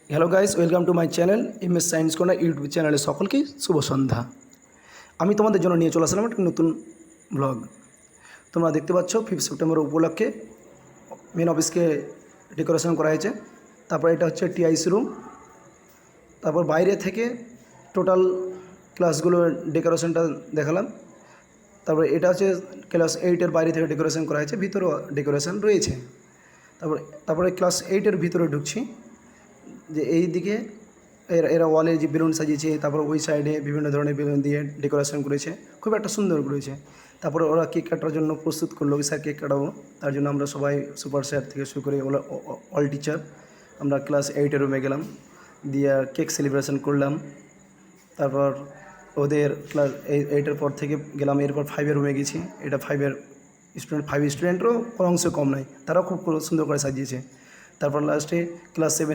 Hello guys, welcome to my channel MS science corner YouTube চ্যানেলে সকলকে শুভ সন্ধ্যা। আমি তোমাদের জন্য নিয়ে চলে আসলাম একটা নতুন ব্লগ। তোমরা দেখতে পাচ্ছ 5 সেপ্টেম্বর উপলক্ষে মেন অফিসকে ডেকোরেশন করা হয়েছে। তারপর এটা হচ্ছে টিআইসি রুম। তারপর বাইরে থেকে টোটাল ক্লাসগুলোর ডেকোরেশনটা দেখালাম। তারপর এটা হচ্ছে ক্লাস 8-এর বাইরে থেকে ডেকোরেশন করা হয়েছে, ভিতরেও ডেকোরেশন রয়েছে। তারপরে ক্লাস 8-এর ভিতরে ঢুকছি, যে এই দিকে এরা ওয়ালে যে বেলুন সাজিয়েছে, তারপর ওই সাইডে বিভিন্ন ধরনের বেলুন দিয়ে ডেকোরেশন করেছে, খুব একটা সুন্দর করেছে। তারপরে ওরা কেক কাটার জন্য প্রস্তুত করলো, স্যার কেক কাটাবো, তার জন্য আমরা সবাই সুপার স্যার থেকে শুরু করে অল টিচার আমরা ক্লাস 8-এর রুমে গেলাম, দিয়ে কেক সেলিব্রেশন করলাম। তারপর ওদের ক্লাস 8-এর পর থেকে গেলাম, এরপর 5-এর রুমে গেছি। এটা 5-এর স্টুডেন্ট, 5 স্টুডেন্টও কোনো অংশে কম নয়, তারাও খুব সুন্দর করে সাজিয়েছে। তারপর লাস্টে ক্লাস 7